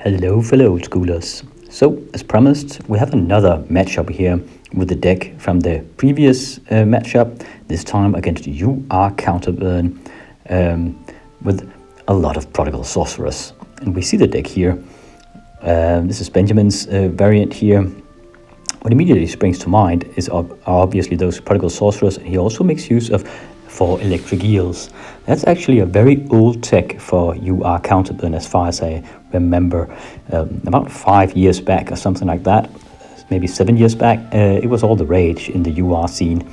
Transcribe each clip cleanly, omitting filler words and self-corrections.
Hello fellow old schoolers. So as promised, we have another matchup here with the deck from the previous matchup, this time against you are Counterburn with a lot of prodigal sorcerers. And we see the deck here. This is Benjamin's variant here. What immediately springs to mind is obviously those prodigal sorcerers, and he also makes use of 4 electric eels. That's actually a very old tech for UR Counterburn, as far as I remember. About 5 years back or something like that, maybe 7 years back, it was all the rage in the UR scene,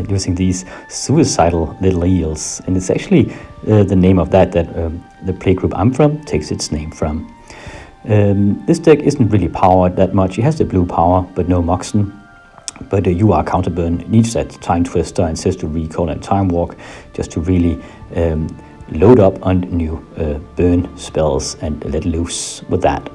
using these suicidal little eels. And it's actually the name of that the playgroup I'm from takes its name from. This deck isn't really powered that much. It has the blue power, but no Moxen. But UR Counterburn needs that Time Twister and Ancestral Recall and Time Walk just to really load up on new burn spells and let loose with that.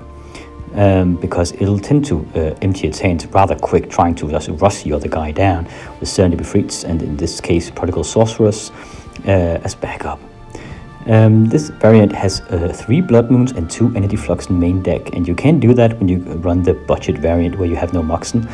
Because it'll tend to empty its hands rather quick, trying to just rush the other guy down with Serenity Befriets, and in this case Prodigal Sorceress as backup. This variant has 3 Blood Moons and 2 Energy Flux in main deck, and you can do that when you run the budget variant where you have no Moxen.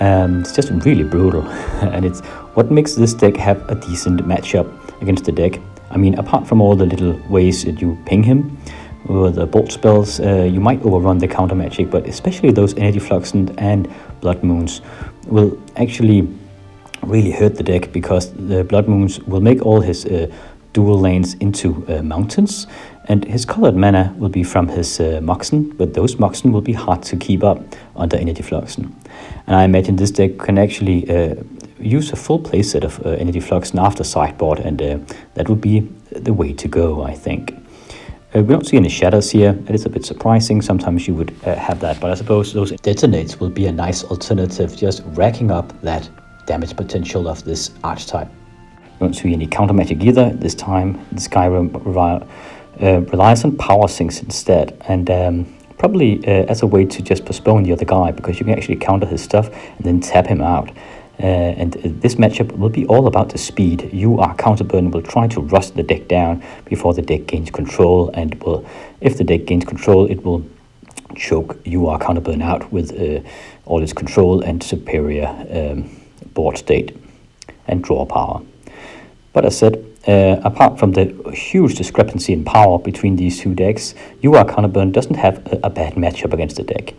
It's just really brutal, and it's what makes this deck have a decent matchup against the deck. I mean, apart from all the little ways that you ping him with the bolt spells, you might overrun the counter magic, but especially those Energy Flux and Blood Moons will actually really hurt the deck, because the Blood Moons will make all his dual lanes into mountains, and his colored mana will be from his Moxen, but those Moxen will be hard to keep up under Energy Fluxen. And I imagine this deck can actually use a full playset of Energy Fluxen after sideboard, and that would be the way to go, I think. We don't see any shatters here. That is a bit surprising. Sometimes you would have that, but I suppose those detonates will be a nice alternative, just racking up that damage potential of this archetype. Don't see any counter magic either. This time the Skyrim relies on power sinks instead, and probably as a way to just postpone the other guy, because you can actually counter his stuff and then tap him out. And this matchup will be all about the speed. UR Counterburn will try to rush the deck down before the deck gains control, and if the deck gains control, it will choke UR Counterburn out with all its control and superior board state and draw power. But as said, apart from the huge discrepancy in power between these two decks, UR Counterburn doesn't have a bad matchup against the deck.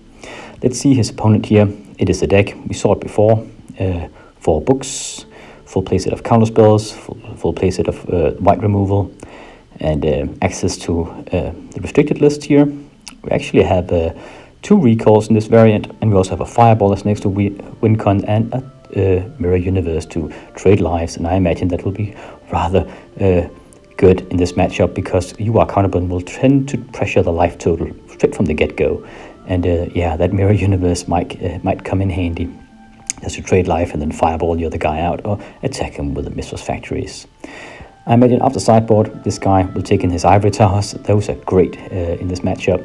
Let's see his opponent here. It is the deck. We saw it before. 4 books, full playset of counterspells, full playset of white removal, and access to the restricted list here. We actually have 2 recalls in this variant, and we also have a fireball that's next to Wincon and a Mirror Universe to trade lives, and I imagine that will be rather good in this matchup, because UR Counterburn will tend to pressure the life total straight from the get-go, and yeah, that Mirror Universe might come in handy, just to trade life and then fireball the other guy out, or attack him with the Mistress Factories. I imagine after sideboard, this guy will take in his Ivory Towers. Those are great in this matchup,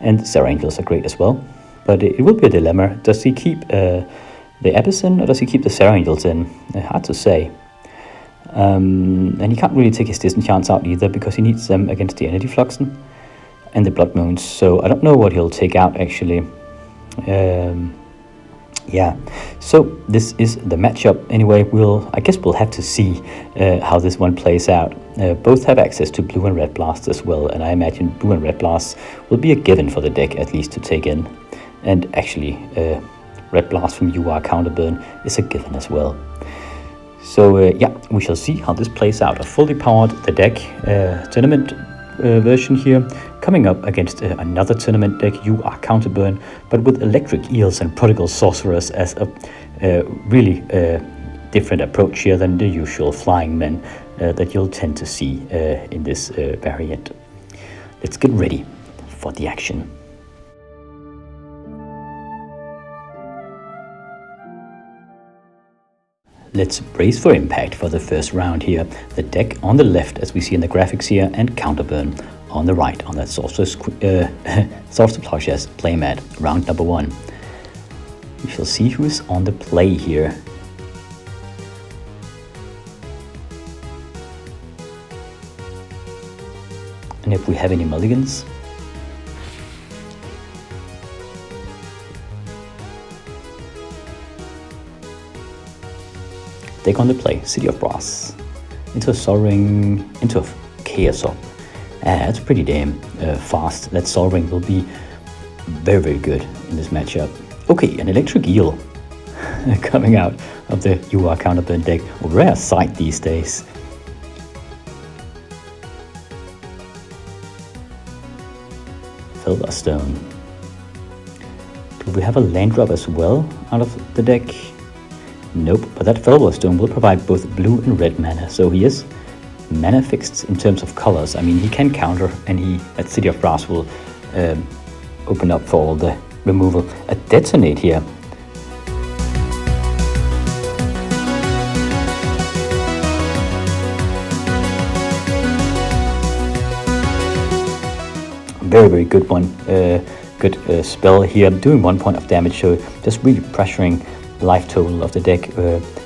and Serra Angels are great as well, but it will be a dilemma. Does he keep the Abyss in, or does he keep the Serra Angels in? Hard to say. And he can't really take his Disenchants out either, because he needs them against the Energy Fluxen and the Blood Moons, so I don't know what he'll take out actually. Yeah, so this is the matchup. Anyway, I guess we'll have to see how this one plays out. Both have access to blue and red blasts as well, and I imagine blue and red blasts will be a given for the deck, at least to take in. And actually, red blast from UR Counterburn is a given as well. So yeah, we shall see how this plays out. A fully powered the deck tournament version here, coming up against another tournament deck, UR Counterburn, but with electric eels and prodigal sorcerers as a really different approach here than the usual flying men that you'll tend to see in this variant. Let's get ready for the action. Let's brace for impact for the first round here. The deck on the left, as we see in the graphics here, and Counterburn on the right on that Sorcerer Plowshares playmat, round number 1. We shall see who is on the play here. And if we have any mulligans. deck on the play, City of Brass. Into a Sol-Ring, into a Chaos Orb. That's pretty damn fast. That Sol-Ring will be very, very good in this matchup. Okay, an Electric Eel coming out of the UR Counterburn deck. A rare sight these days. Silverstone. Do we have a land drop as well out of the deck? Nope, but that Silverstone will provide both blue and red mana, so he is mana fixed in terms of colors. I mean, he can counter, and he at City of Brass will open up for all the removal. A Detonate here. Very, very good one. Good spell here, doing 1 point of damage, so just really pressuring the life total of the deck,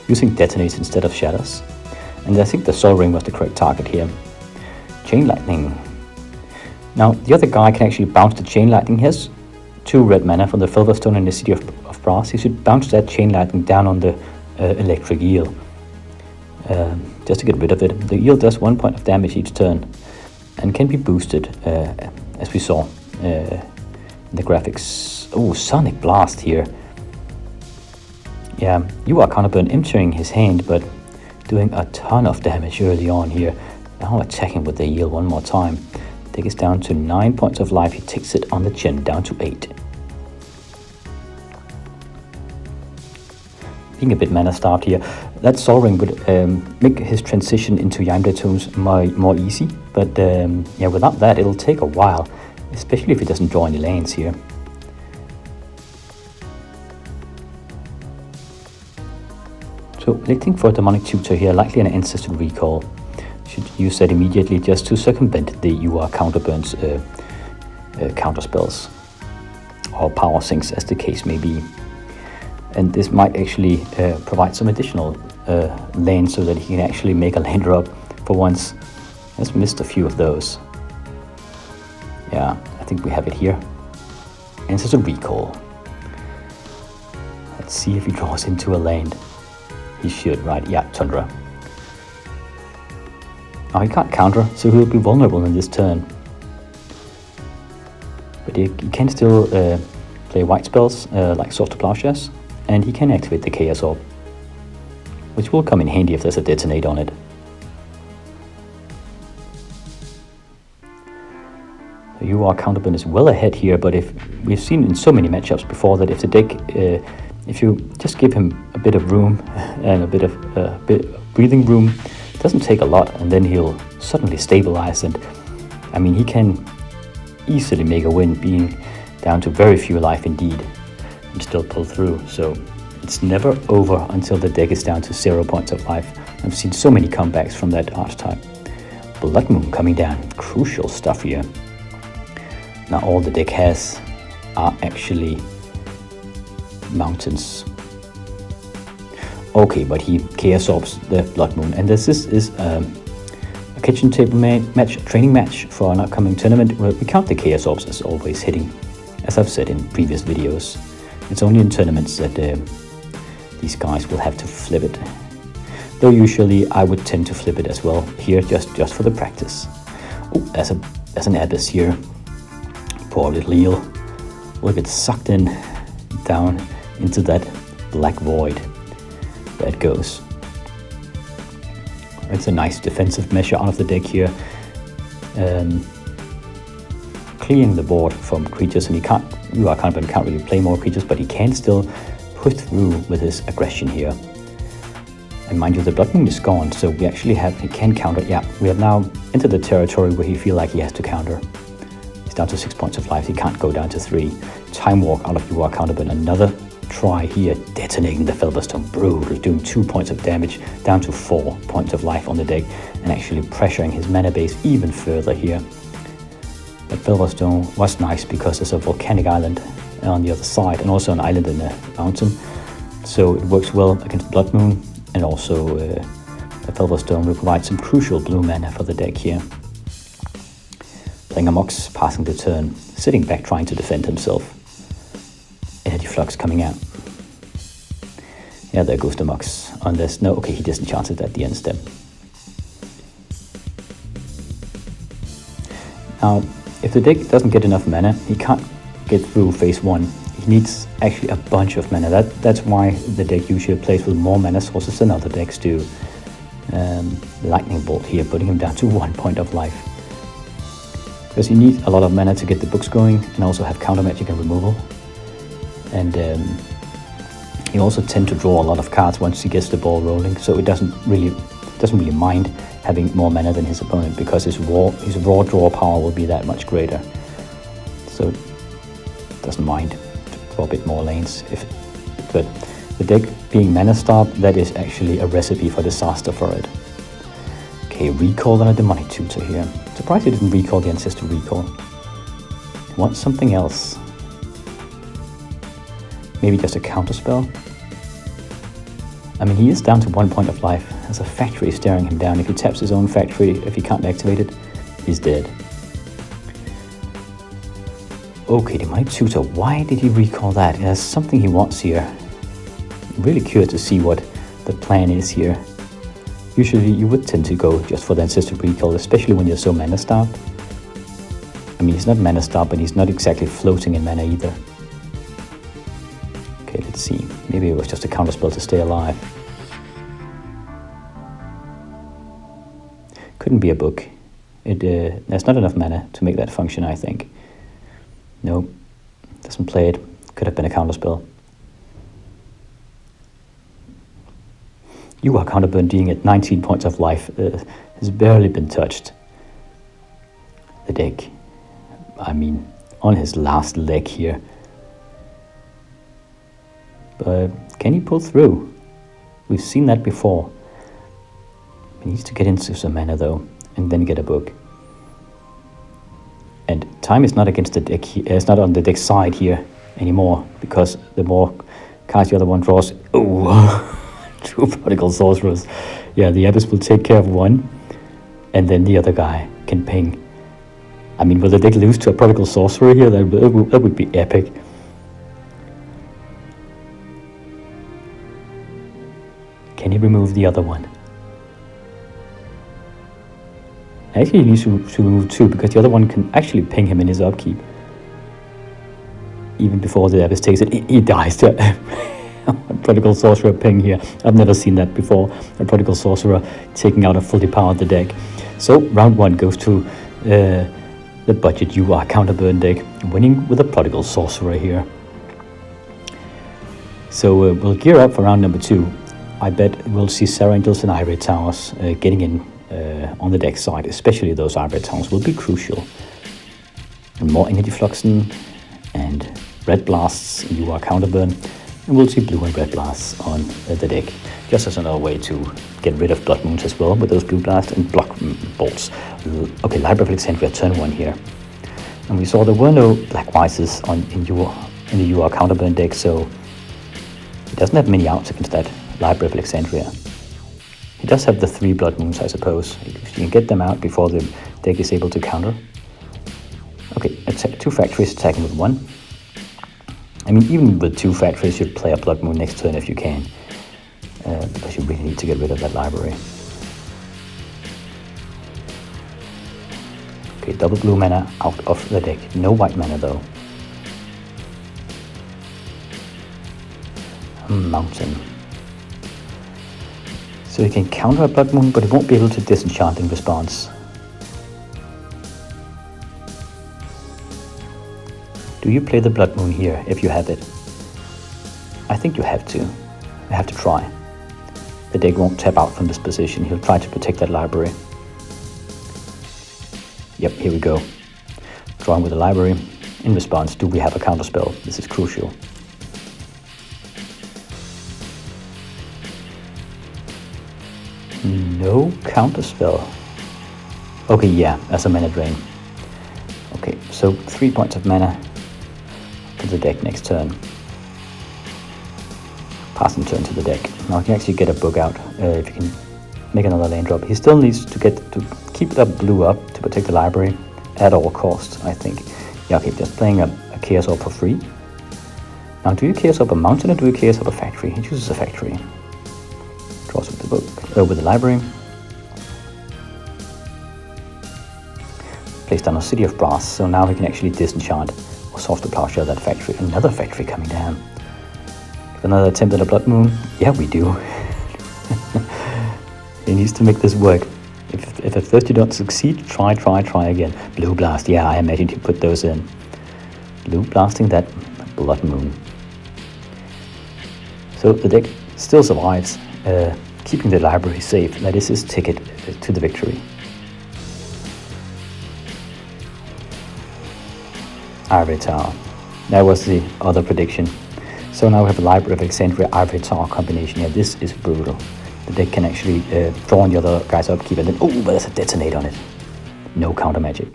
using Detonates instead of Shatters. And I think the Sol-Ring was the correct target here. Chain Lightning. Now, the other guy can actually bounce the Chain Lightning. He has 2 red mana from the Silverstone and the City of Brass. He should bounce that Chain Lightning down on the Electric Eel, just to get rid of it. The Eel does 1 point of damage each turn and can be boosted, as we saw in the graphics. Oh, Sonic Blast here. Yeah, you are Counterburn emptying his hand, but doing a ton of damage early on here. Now attacking with the Eel one more time. Deck is down to 9 points of life. He takes it on the chin, down to 8. Being a bit mana starved here, that Sol-Ring would make his transition into Yamda Tomes more easy, but yeah, without that it'll take a while, especially if he doesn't draw any lands here. So electing for a Demonic Tutor here, likely an Ancestral Recall. Should use that immediately just to circumvent the UR Counterburn's counter spells, or power sinks as the case may be. And this might actually provide some additional lanes so that he can actually make a land drop for once. Has missed a few of those. Yeah, I think we have it here. Ancestral Recall. Let's see if he draws into a land. He should, right? Yeah, Tundra. Now he can't counter, so he'll be vulnerable in this turn. But he can still play white spells like Swords to Plowshares, and he can activate the Chaos Orb, which will come in handy if there's a Detonate on it. So UR Counterburn is well ahead here, but if we've seen in so many matchups before that if the deck, if you just give him a bit of room and a bit of breathing room, it doesn't take a lot, and then he'll suddenly stabilize. And I mean, he can easily make a win, being down to very few life indeed, and still pull through. So it's never over until the deck is down to 0 points of life. I've seen so many comebacks from that archetype. Blood Moon coming down, crucial stuff here. Now all the deck has are actually mountains. Okay, but he Chaos Orbs the Blood Moon, and this is a kitchen table match, training match for an upcoming tournament. We count the Chaos Orbs as always hitting, as I've said in previous videos. It's only in tournaments that these guys will have to flip it. Though usually I would tend to flip it as well here, just for the practice. Oh, there's an Abyss here. Poor little eel will get sucked in down into that black void. There it goes. It's a nice defensive measure out of the deck here, clearing the board from creatures, and UR Counterburn can't really play more creatures, but he can still push through with his aggression here. And mind you, the Blood Moon is gone, so we actually he can counter. Yeah, we have now entered the territory where he feels like he has to counter. He's down to 6 points of life, he can't go down to 3. Time Walk out of UR Counterburn, another try here, detonating the Silverstone. Brutal, doing 2 points of damage, down to 4 points of life on the deck, and actually pressuring his mana base even further here. But Silverstone was nice because there's a volcanic island on the other side, and also an island in the mountain, so it works well against Blood Moon, and also the Silverstone will provide some crucial blue mana for the deck here. Playing a Mox, passing the turn, sitting back trying to defend himself. Energy Flux coming out. Yeah, there goes the Mox. Unless, no, okay, he disenchants it at the end step. Now, if the deck doesn't get enough mana, he can't get through phase 1. He needs actually a bunch of mana. That's why the deck usually plays with more mana sources than other decks do. Lightning Bolt here, putting him down to 1 point of life. Because you need a lot of mana to get the books going, and also have counter magic and removal. And you also tend to draw a lot of cards once he gets the ball rolling, so it doesn't really mind having more mana than his opponent, because his raw draw power will be that much greater. So it doesn't mind to draw a bit more lanes. But the deck being mana starved, that is actually a recipe for disaster for it. Okay, recall on a demonic tutor here. Surprised he didn't recall the ancestor recall. Wants something else. Maybe just a counter spell. I mean, he is down to 1 point of life. There's a factory staring him down. If he taps his own factory, if he can't activate it, he's dead. Okay, demonic tutor. Why did he recall that? There's something he wants here. I'm really curious to see what the plan is here. Usually you would tend to go just for the ancestor recall, especially when you're so mana starved. I mean, he's not mana starved, but he's not exactly floating in mana either. Okay, let's see. Maybe it was just a counterspell to stay alive. Couldn't be a book. There's not enough mana to make that function, I think. Nope. Doesn't play it. Could have been a counterspell. You are Counterburn being at 19 points of life. Has barely been touched. The deck. I mean, on his last leg here. But can he pull through? We've seen that before. He needs to get into some mana though, and then get a book. And time is not against the deck. It's not on the deck side here anymore, because the more cards the other one draws. Oh, 2 prodigal sorcerers. Yeah, the Abyss will take care of one, and then the other guy can ping. I mean, will the deck lose to a prodigal sorcerer here? That would be epic. Can he remove the other one? Actually, he needs to remove 2, because the other one can actually ping him in his upkeep. Even before the Abyss takes it, he dies. A prodigal sorcerer ping here. I've never seen that before. A prodigal sorcerer taking out a fully powered the deck. So round 1 goes to the budget You Are Counterburn deck, winning with a prodigal sorcerer here. So we'll gear up for round number 2. I bet we'll see Sarah Angels and Irate Towers getting in on the deck side, especially those Irate Towers will be crucial. And more Energy Fluxing and Red Blasts in You Are Counterburn, and we'll see blue and red blasts on the deck, just as another way to get rid of Blood Moons as well with those blue blasts and block bolts. Okay, Library of Alexandria turn 1 here. And we saw there were no black whites in the You Are Counterburn deck, so he doesn't have many outs against that Library of Alexandria. He does have the 3 Blood Moons, I suppose. If you can get them out before the deck is able to counter. Okay, 2 factories attacking with 1. I mean, even with 2 factories, you'd play a Blood Moon next turn if you can. Because you really need to get rid of that library. Okay, double blue mana out of the deck. No white mana though. A mountain. So he can counter a Blood Moon, but he won't be able to disenchant in response. Do you play the Blood Moon here if you have it? I think you have to. You have to try. The deck won't tap out from this position. He'll try to protect that library. Yep, here we go. Drawing with the library. In response, do we have a counterspell? This is crucial. No counterspell. Okay, yeah, that's a mana drain. Okay, so 3 points of mana to the deck next turn. Passing turn to the deck. Now he can actually get a book out if he can make another lane drop. He still needs to keep that blue up to protect the library at all costs, I think. Yeah, okay, just playing a Chaos Orb for free. Now, do you chaos up a mountain or do you chaos up a factory? He chooses a factory. Draws with the book, with the library. Place down a city of brass, so now we can actually disenchant or source the plowshare of that factory. Another factory coming down. Another attempt at a blood moon. Yeah, we do. He needs to make this work. If at first you don't succeed, try again. Blue blast. Yeah, I imagined you put those in. Blue blasting that blood moon. So the deck still survives, keeping the library safe. That is his ticket to the victory. Ivory Tower. That was the other prediction. So now we have a Library of Alexandria Ivory Tower combination here. This is brutal. The deck can actually draw on the other guy's upkeep and then, oh, but there's a detonate on it. No counter magic.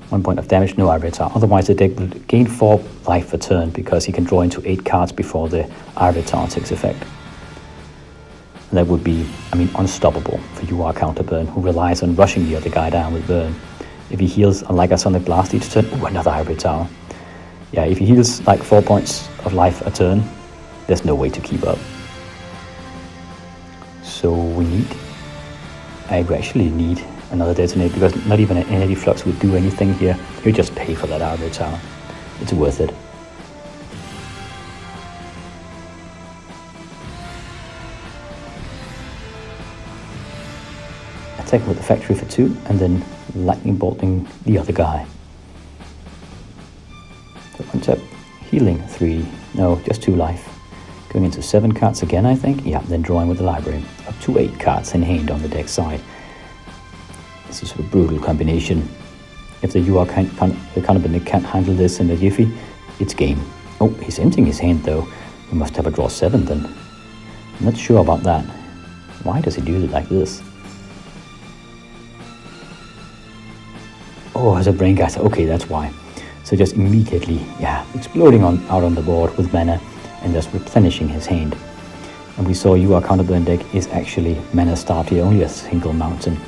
1 point of damage, no Ivory Tower. Otherwise the deck will gain 4 life per turn because he can draw into 8 cards before the Ivory Tower takes effect. And that would be, unstoppable for Counterburn, who relies on rushing the other guy down with burn. If he heals, unlike a Sonic Blast each turn, ooh, another Ivory Tower. Yeah, if he heals like 4 points of life a turn, there's no way to keep up. So I actually need another detonate because not even an energy flux would do anything here. You just pay for that Ivory Tower. It's worth it. Attack with the factory for 2 and then lightning bolting the other guy. So one tap, healing 3, no, just 2 life. Going into 7 cards again, I think. Yeah, then drawing with the library. Up to 8 cards in hand on the deck side. This is a brutal combination. If the Counterburn can't handle this in a jiffy, it's game. Oh, he's emptying his hand though. We must have a draw 7 then. I'm not sure about that. Why does he do it like this? Oh, as a brain gas. Okay, that's why. So just immediately, yeah, exploding out on the board with mana and just replenishing his hand. And we saw Counterburn deck is actually mana starved here, only a single mountain.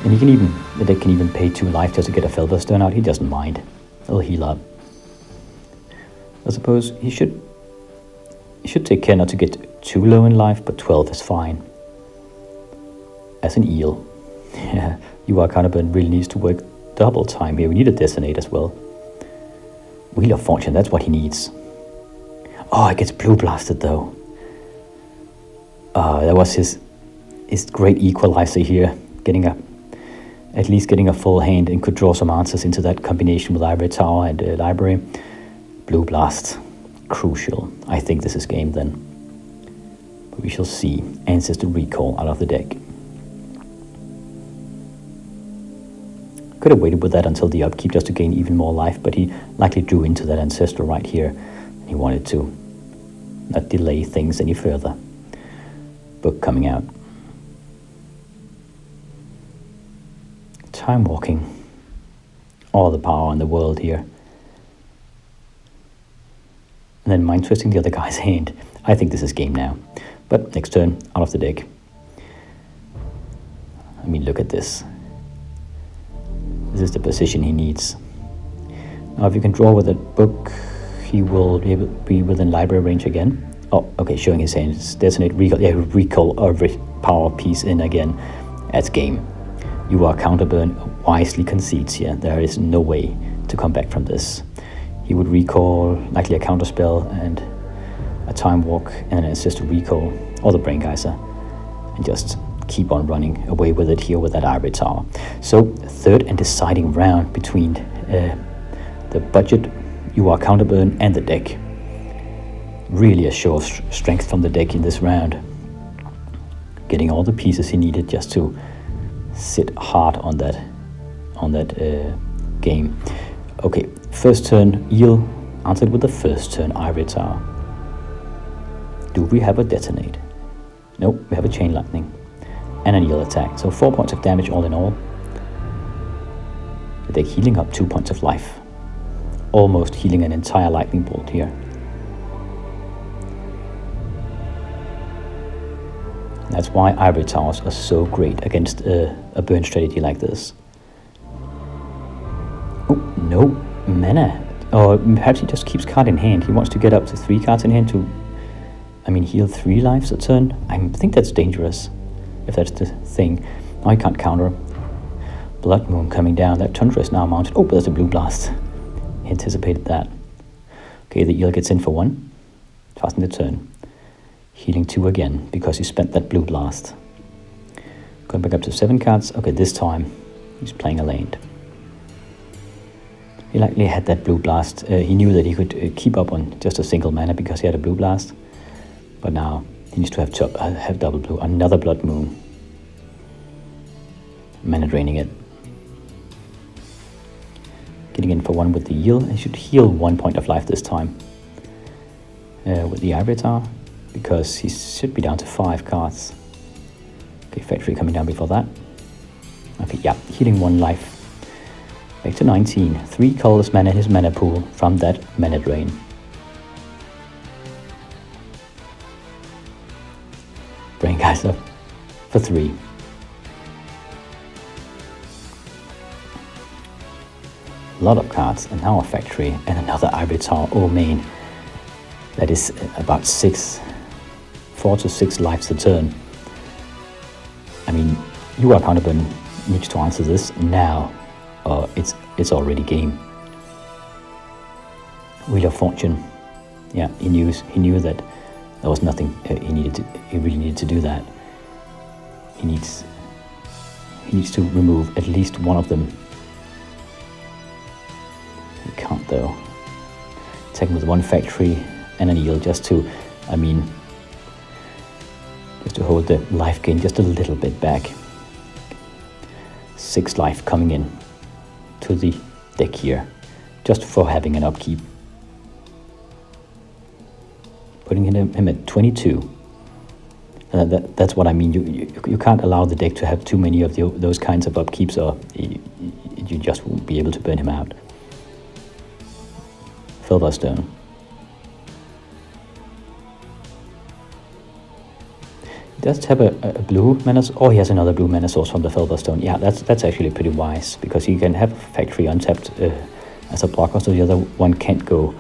And the deck can even pay 2 life just to get a Felberstone out. He doesn't mind. He'll heal up. I suppose he should take care not to get too low in life, but 12 is fine. As an eel. Yeah, Counterburn really needs to work double time here. We need a Detonate as well. Wheel of Fortune, that's what he needs. Oh, it gets blue blasted though. That was his great equalizer here. At least getting a full hand and could draw some answers into that combination with Ivory Tower and Library. Blue Blast, crucial. I think this is game then. But we shall see. Ancestor Recall out of the deck. Could have waited with that until the upkeep just to gain even more life, but he likely drew into that Ancestor right here. He wanted to not delay things any further. Book coming out. Time walking. All the power in the world here. And then mind twisting the other guy's hand. I think this is game now. But next turn, out of the deck. Look at this. This is the position he needs. Now if you can draw with a book, he will be within library range again. Oh, okay, showing his hands. Detonate, recall. Yeah, recall every power piece in again. That's game. Counterburn wisely concedes here. There is no way to come back from this. He would recall likely a counterspell and a time walk and an ancestor recall or the brain geyser and just keep on running away with it here with that Ivory Tower. So third and deciding round between the budget, Counterburn and the deck. Really a show of strength from the deck in this round. Getting all the pieces he needed just to sit hard on that game. Okay, first turn Eel answered with the first turn Ivory Tower. Do we have a Detonate? Nope, we have a Chain Lightning and an Eel attack. So 4 points of damage all in all. The deck healing up 2 points of life. Almost healing an entire lightning bolt here. That's why Ivory Towers are so great against a burn strategy like this. Oh, no mana Or perhaps he just keeps card in hand. He wants to get up to 3 cards in hand to, heal 3 lives a turn. I think that's dangerous, if that's the thing. Now he can't counter. Blood Moon coming down. That Tundra is now mounted. Oh, but there's a Blue Blast. He anticipated that. Okay, the eel gets in for 1. Fasten the turn. Healing 2 again, because he spent that Blue Blast. Going back up to 7 cards. Okay, this time he's playing a land. He likely had that Blue Blast. He knew that he could keep up on just a single mana because he had a Blue Blast. But now he needs to have double blue. Another Blood Moon. Mana draining it. Getting in for 1 with the eel. He should heal 1 point of life this time. With the Ivory Tower. Because he should be down to 5 cards. Okay, Factory coming down before that. Okay, yeah, healing 1 life. Back to 19. 3 colorless mana in his mana pool from that mana drain. Bring guys up for 3. A lot of cards, and now a Factory and another Ivory Tower. Oh man, that is about 4 to 6 lives a turn. You are Counterburn needs to answer this now. It's already game. Wheel of Fortune. Yeah, he knew that there was nothing he really needed to do that. He needs to remove at least one of them. He can't though. Attack with 1 Factory and an eel just to hold the life gain just a little bit back. 6 life coming in to the deck here, just for having an upkeep. Putting him at 22. That's what I mean. You can't allow the deck to have too many of those kinds of upkeeps, or you just won't be able to burn him out. Filberstone. He does have a blue mana. Oh, he has another blue mana source from the Filberstone. Yeah, that's actually pretty wise, because he can have Factory untapped as a blocker, so the other one can't go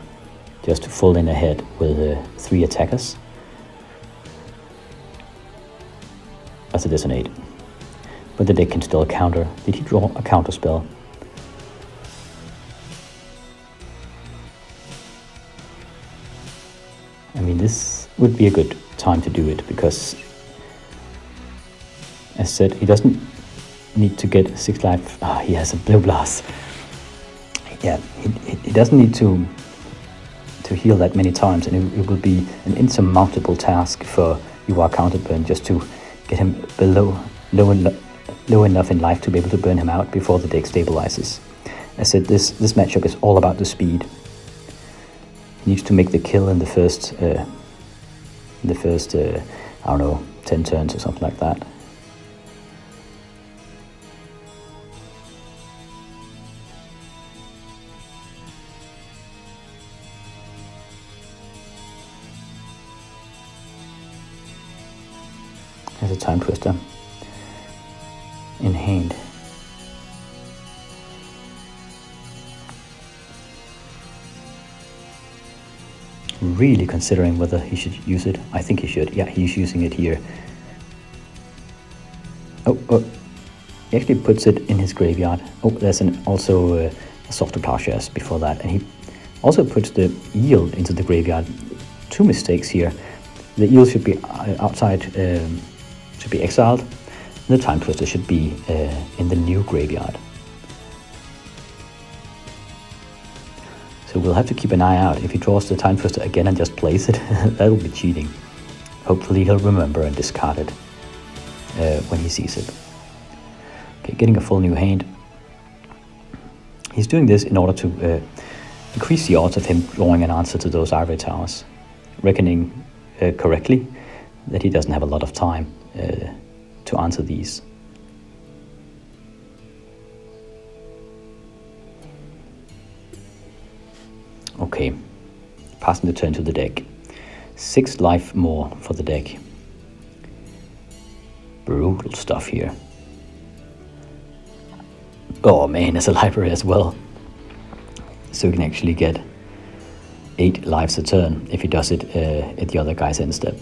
just full in ahead with 3 attackers. That's a dissonate. But the deck can still counter. Did he draw a counter spell? This would be a good time to do it, because as said, he doesn't need to get 6 life. He has a Blue Blast. Yeah, he doesn't need to heal that many times, and it will be an insurmountable task for Counterburn just to get him low enough in life to be able to burn him out before the deck stabilizes. As said, this matchup is all about the speed. He needs to make the kill in the first I don't know, 10 turns or something like that. There's a Time Twister in hand. Really considering whether he should use it. I think he should. Yeah, he's using it here. Oh, he actually puts it in his graveyard. Oh, there's also a Softer Plowshares before that, and he also puts the eel into the graveyard. 2 mistakes here. The eel should be outside, should be exiled, and the Time Twister should be in the new graveyard. So we'll have to keep an eye out. If he draws the Time Twister again and just plays it, that will be cheating. Hopefully he'll remember and discard it when he sees it. Okay, getting a full new hand. He's doing this in order to increase the odds of him drawing an answer to those Ivory Towers, reckoning correctly that he doesn't have a lot of time to answer these. Okay, passing the turn to the deck. 6 life more for the deck. Brutal stuff here. Oh man, there's a library as well. So he can actually get 8 lives a turn if he does it at the other guy's end step.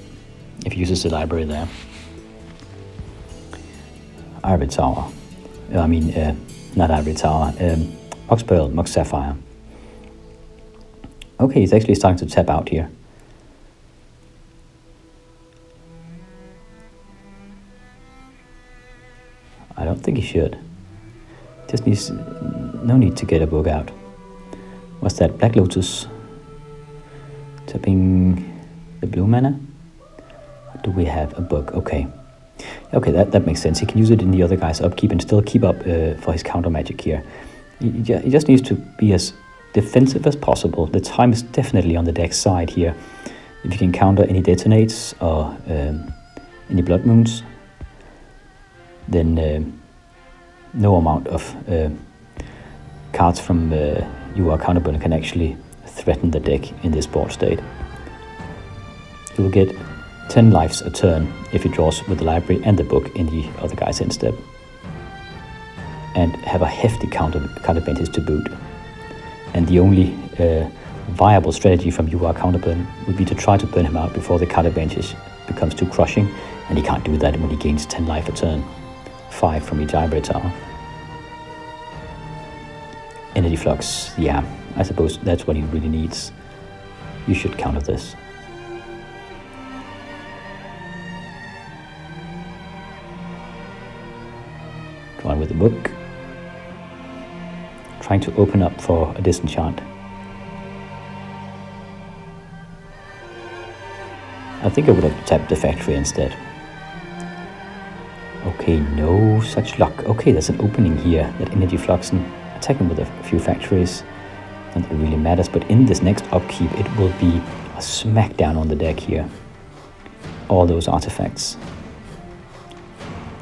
If he uses the library there. Ivory Tower. Not Ivory Tower. Mox Pearl, Mox Sapphire. Okay, he's actually starting to tap out here. I don't think he should. Just needs no need to get a book out. What's that? Black Lotus. Tapping the blue mana. Do we have a book? Okay. Okay, that makes sense. He can use it in the other guy's upkeep and still keep up for his counter magic here. He just needs to be as defensive as possible. The time is definitely on the deck's side here. If you can counter any detonates or any blood moons, then no amount of cards from Counterburn can actually threaten the deck in this board state. He will get 10 lives a turn if he draws with the library and the book in the other guy's end step, and have a hefty card advantage to boot. And the only viable strategy from Counterburn would be to try to burn him out before the card advantage becomes too crushing, and he can't do that when he gains 10 life a turn, 5 from each Ivory Tower. Energy Flux, yeah, I suppose that's what he really needs. You should counter this. Drawing with the book. Trying to open up for a disenchant. I think I would have tapped the factory instead. Okay, no such luck. Okay, there's an opening here. That Energy Flux and attacking with a few factories. Not that it really matters, but in this next upkeep, it will be a smackdown on the deck here. All those artifacts.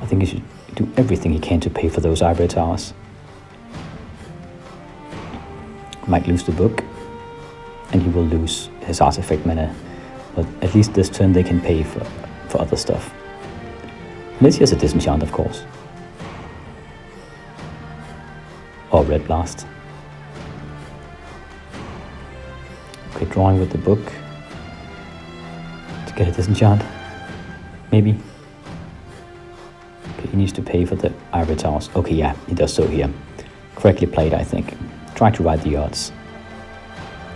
I think he should do everything he can to pay for those Ivory Towers. Might lose the book, and he will lose his artifact mana. But at least this turn they can pay for other stuff. Unless he has a disenchant, of course. Or Red Blast. Okay, drawing with the book. To get a disenchant. Maybe. Okay, he needs to pay for the Ivory Towers. Okay, yeah, he does so here. Correctly played, I think. Trying to ride the odds.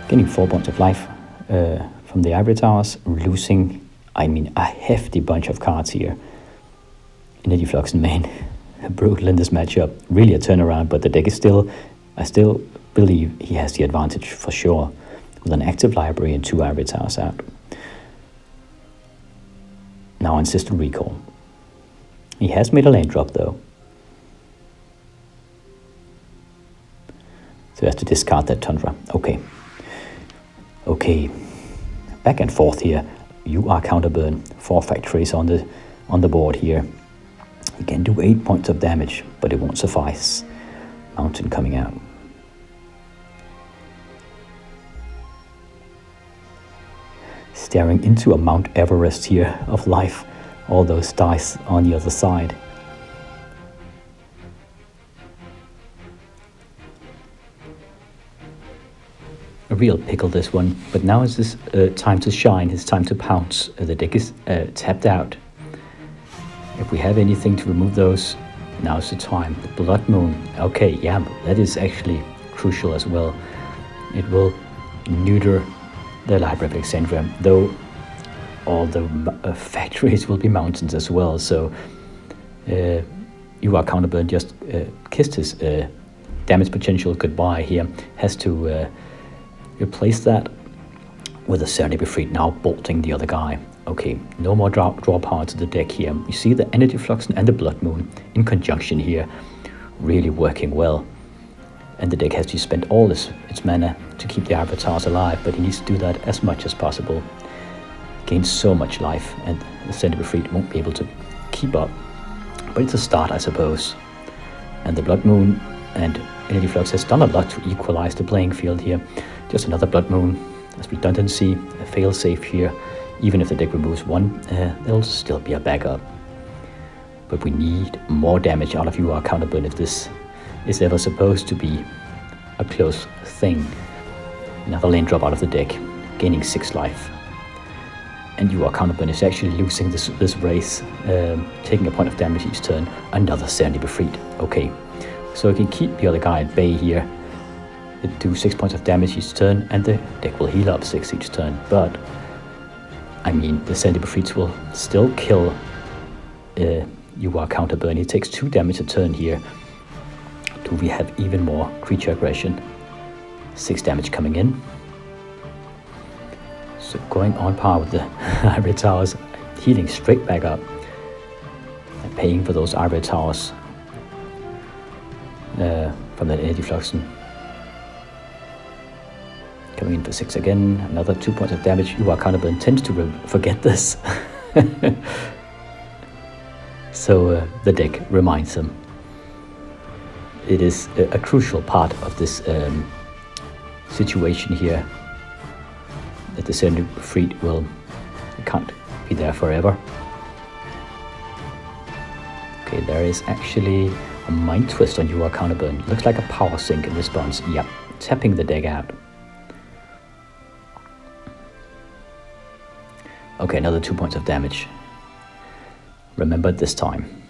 Getting 4 points of life from the Ivory Towers. Losing, a hefty bunch of cards here. Energy Flux and main. Brutal in this matchup. Really a turnaround, but the deck is still... I still believe he has the advantage for sure. With an active library and 2 Ivory Towers out. Now Insistent Recall. He has made a lane drop though. So he has to discard that Tundra. Okay. Okay. Back and forth here. Counterburn. 4 factories on the board here. He can do 8 points of damage, but it won't suffice. Mountain coming out. Staring into a Mount Everest here of life. All those dice on the other side. A real pickle, this one. But now is his time to shine, his time to pounce. The deck is tapped out. If we have anything to remove those, now's the time. The Blood Moon. Okay, yeah, that is actually crucial as well. It will neuter the Library of Alexandria, though all the factories will be mountains as well. So Counterburn just kissed his damage potential goodbye here. Has to replace that with a Serenity Befried, now bolting the other guy. Okay, no more draw power to the deck here. You see the Energy Flux and the Blood Moon in conjunction here, really working well. And the deck has to spend all its mana to keep the Ivory Towers alive, but he needs to do that as much as possible. Gains so much life, and the Serenity Befried won't be able to keep up. But it's a start, I suppose. And the Blood Moon and Energy Flux has done a lot to equalize the playing field here. Just another Blood Moon. There's redundancy, a fail-safe here. Even if the deck removes one, there'll still be a backup. But we need more damage out of Counterburn if this is ever supposed to be a close thing. Another lane drop out of the deck, gaining 6 life. And you are Counterburn is actually losing this race, taking a point of damage each turn. Another Sandy Befried. Okay, so I can keep the other guy at bay here. It do 6 points of damage each turn, and the deck will heal up 6 each turn. But I mean, the Sandy Befrieds will still kill you are Counterburn. He takes 2 damage a turn here. Do we have even more creature aggression? 6 damage coming in. So going on par with the Ivory Towers, healing straight back up. And paying for those Ivory Towers from that energy fluxion. Coming in for 6 again, another 2 points of damage. You are Counterburn tends to forget this. So the deck reminds him. It is a crucial part of this situation here, that the Sandy Befried can't be there forever. Okay, there is actually a Mind Twist on You Are Counterburn. Looks like a power sink in response. Yep, tapping the deck out. Okay, another 2 points of damage. Remember this time.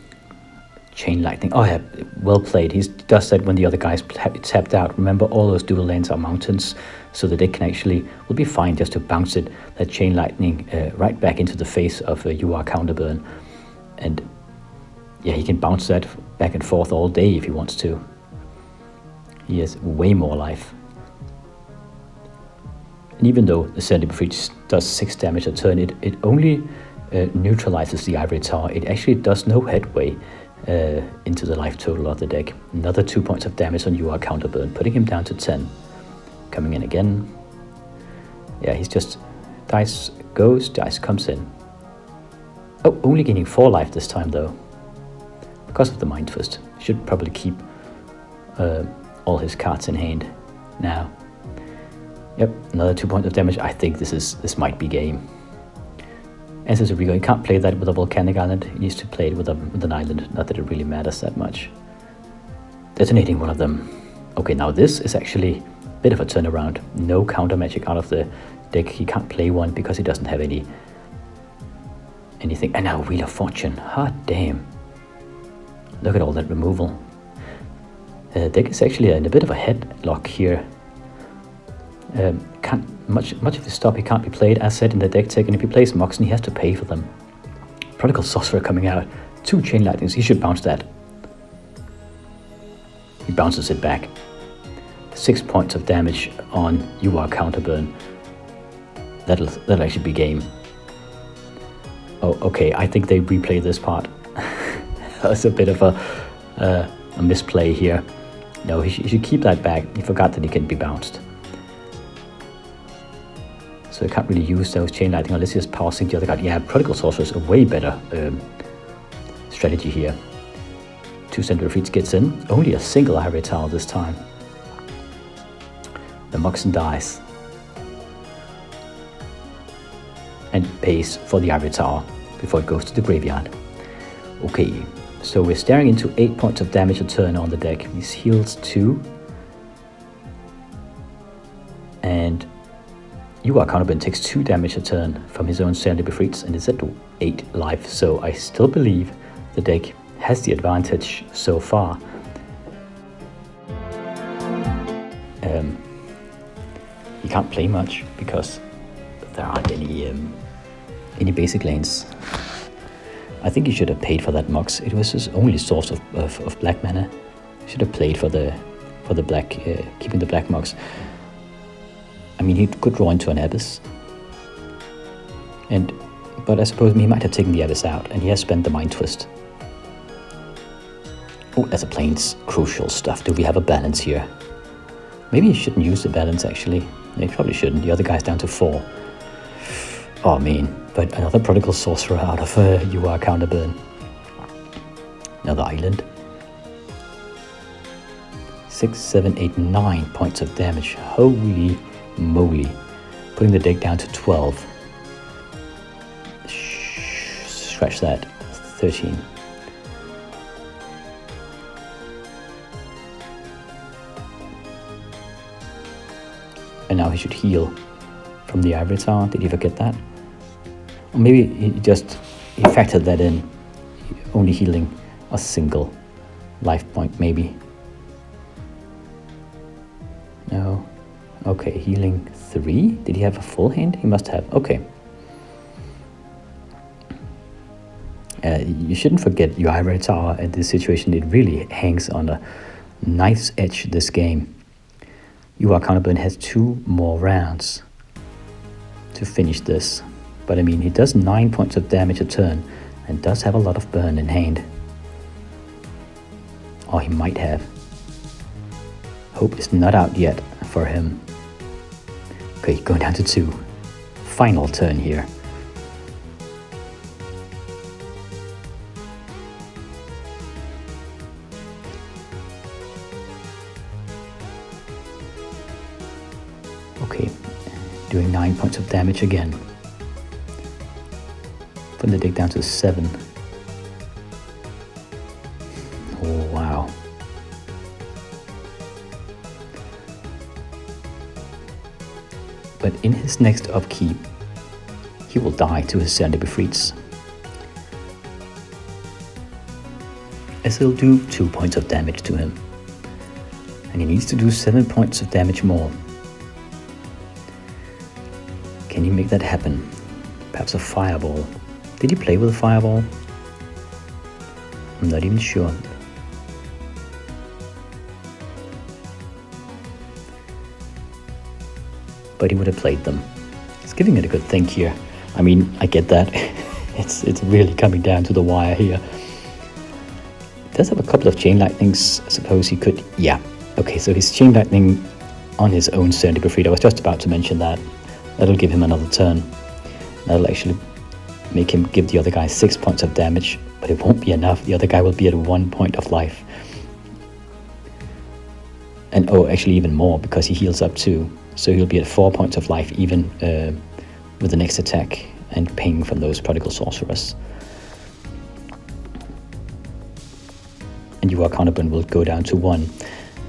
Chain Lightning. Oh yeah, well played. He does that when the other guy's tapped out. Remember, all those dual lanes are mountains, so the deck will be fine just to bounce that Chain Lightning right back into the face of You Are Counterburn. And yeah, he can bounce that back and forth all day if he wants to. He has way more life. And even though the Sandy Befried does 6 damage a turn, it only neutralizes the Ivory Tower. It actually does no headway into the life total of the deck. Another 2 points of damage on You Are Counterburn, putting him down to 10. Coming in again. Yeah, he's just... Dice goes, dice comes in. Oh, only gaining 4 life this time though. Because of the Mind Twist. Should probably keep all his cards in hand now. Yep, another 2 points of damage. I think this might be game. And since Rico, he can't play that with a volcanic island, he needs to play it with an island. Not that it really matters that much. Detonating one of them. Okay, now this is actually a bit of a turnaround. No counter magic out of the deck. He can't play one because he doesn't have anything. And now Wheel of Fortune. Hot damn. Look at all that removal. The deck is actually in a bit of a headlock here. Much of the stuff he can't be played as said in the deck tech, and if he plays Moxen, he has to pay for them. Prodigal Sorcerer coming out. 2 Chain Lightnings. He should bounce that. He bounces it back. 6 points of damage on You Are Counterburn. That'll actually be game. Oh, okay. I think they replay this part. That's a bit of a misplay here. No, he should keep that back. He forgot that he can be bounced. So I can't really use those Chain Lightning unless he's passing the other guy. Yeah, Prodigal Sorcerer is a way better strategy here. 2 Sandy Befrieds gets in. Only a single Ivory Tower this time. The Moxen dies. And pays for the Ivory Tower before it goes to the graveyard. Okay, so we're staring into 8 points of damage a turn on the deck. He heals 2. And You Are Counterburn takes 2 damage a turn from his own Sandy Befrieds and is at 8 life, so I still believe the deck has the advantage so far. He can't play much because there aren't any basic lanes. I think he should have paid for that Mox. It was his only source of black mana. He should have played for the black, keeping the black Mox. I mean, he could draw into an Abyss. But I suppose he might have taken the Abyss out, and he has spent the Mind Twist. Oh, that's a Plains crucial stuff. Do we have a balance here? Maybe he shouldn't use the balance, actually. He probably shouldn't. The other guy's down to 4. Oh, man. But another Prodigal Sorcerer out of You Are Counterburn. Another island. 6, 7, 8, 9 points of damage. Holy moly. Putting the deck down to 12. Scratch that. 13. And now he should heal from the ivory tower. Did he forget that? Or maybe he factored that in, only healing a single life point, maybe. No. Okay, healing 3. Did he have a full hand? He must have. Okay. You shouldn't forget your ivory tower in this situation. It really hangs on a knife's edge this game. Your Counterburn has 2 more rounds to finish this. But I mean, he does 9 points of damage a turn and does have a lot of burn in hand. Or he might have. Hope is not out yet for him. Okay, going down to 2. Final turn here. Okay, doing 9 points of damage again. Putting the deck down to 7. Oh, wow. But in his next upkeep, he will die to his Serendipity Freeze, as he'll do 2 points of damage to him. And he needs to do 7 points of damage more. Can he make that happen? Perhaps a fireball. Did he play with a fireball? I'm not even sure. But he would have played them. He's giving it a good think here. I mean, I get that. It's really coming down to the wire here. He does have a couple of Chain Lightnings. I suppose he could... Yeah. Okay, so his Chain Lightning on his own Serendipity. I was just about to mention that. That'll give him another turn. That'll actually make him give the other guy 6 points of damage, but it won't be enough. The other guy will be at 1 point of life. And oh, actually even more, because he heals up too. So he'll be at 4 points of life even with the next attack and ping from those Prodigal Sorcerers. And your Counterburn will go down to 1.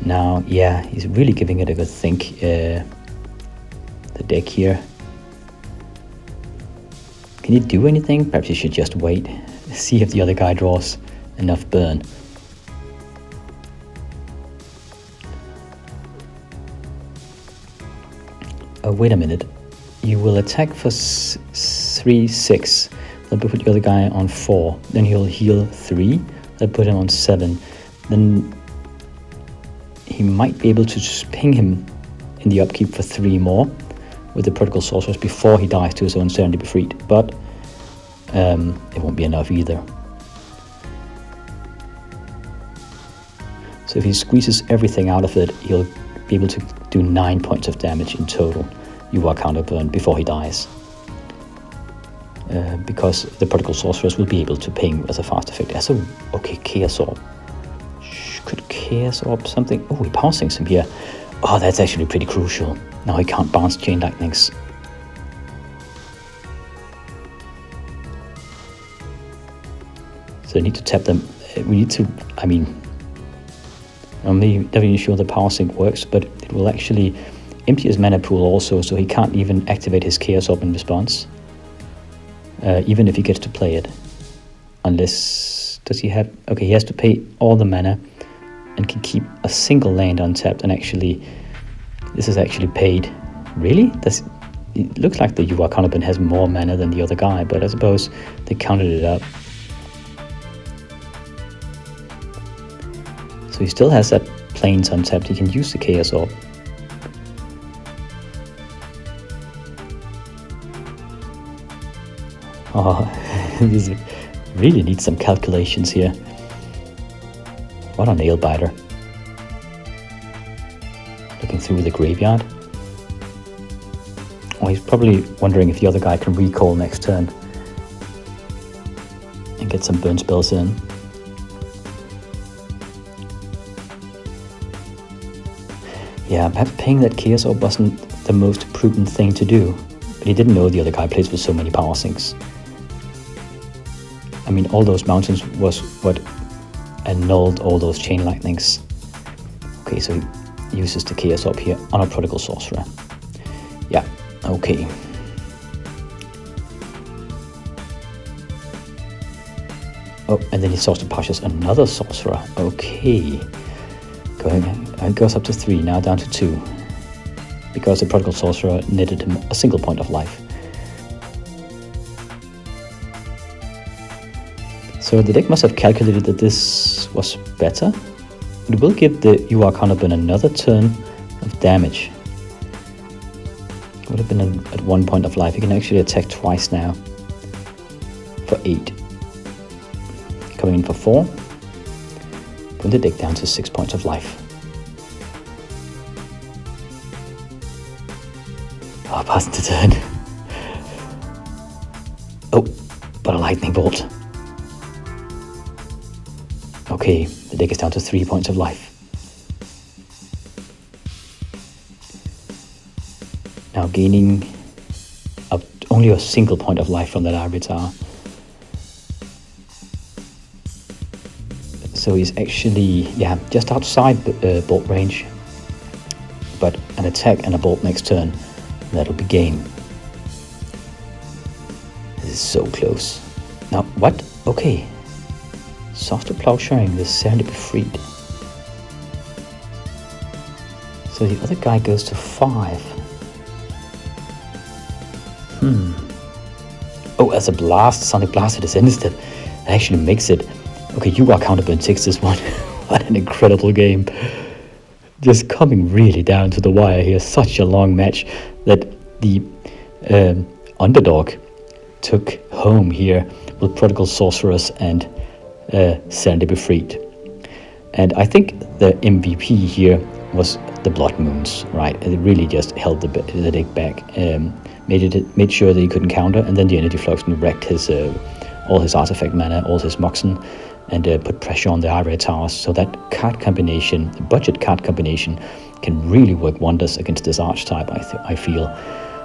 Now, yeah, he's really giving it a good think. The deck here. Can he do anything? Perhaps he should just wait. See if the other guy draws enough burn. Oh, wait a minute. You will attack for 3-6. That'll put the other guy on 4. Then he'll heal 3. That'll put him on 7. Then he might be able to just ping him in the upkeep for 3 more with the Prodigal Sorcerers before he dies to his own Serendipity, but it won't be enough either. So if he squeezes everything out of it, he'll be able to do 9 points of damage in total. You are Counterburn before he dies. Because the Prodigal Sorcerers will be able to ping as a fast effect. So, okay, Chaos Orb. Could Chaos Orb something? Oh, he Power Sinks him here. Oh, that's actually pretty crucial. Now he can't bounce Chain Lightnings. So I need to tap them. We need to, I mean, I'm not even sure the Power Sink works, but it will actually empty his mana pool also, so he can't even activate his Chaos Orb in response. Even if he gets to play it. Unless, does he have, okay, he has to pay all the mana and can keep a single land untapped, and actually, this is actually paid. Really? It looks like the Yuva Counterburn has more mana than the other guy, but I suppose they counted it up. So he still has that Plains untapped. He can use the Chaos Orb. Oh, this really needs some calculations here. What a nail biter. Looking through the graveyard. Oh, he's probably wondering if the other guy can recall next turn and get some burn spells in. Yeah, perhaps paying that Chaos Orb wasn't the most prudent thing to do, but he didn't know the other guy plays with so many Power Sinks. I mean, all those mountains was what annulled all those Chain Lightnings. Okay, so he uses the Chaos Orb here on a Prodigal Sorcerer. Okay. Oh, and then he sorcerer pushes another sorcerer. Okay. It goes up to 3, now down to 2. Because the prodigal sorcerer netted him a single point of life. So the deck must have calculated that this was better. It will give the Counterburn another turn of damage. It would have been at 1 point of life. He can actually attack twice now. For 8. Coming in for 4. Bring the deck down to 6 points of life. Oh, passing the turn. Oh, but a lightning bolt. Okay, the deck is down to 3 points of life. Now gaining only a single point of life from that arbiter. So he's actually, just outside bolt range. But an attack and a bolt next turn, that'll be game. This is so close. Now, what? Okay. Sorcerer Plowsharing, the Serendipity Freed. So the other guy goes to 5. Oh, as a blast, Sonic Blast at his instead. That actually makes it. Okay, Counterburn takes this one. What an incredible game. Just coming really down to the wire here. Such a long match that the underdog took home here with Prodigal Sorceress and Serendipity Freed. And I think the MVP here was the Blood Moons, right? It really just held the deck back, made sure that he couldn't counter, and then the Energy Flux wrecked his all his artifact mana, all his Moxen, and put pressure on the Ivory Towers. So that card combination, the budget card combination, can really work wonders against this archetype, I feel.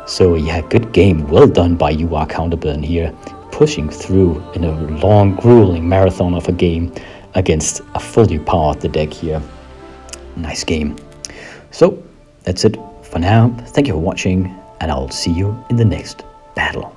So yeah, good game. Well done by Counterburn here, pushing through in a long, grueling marathon of a game against a fully powered the deck here. Nice game. So that's it for now. Thank you for watching, and I'll see you in the next battle.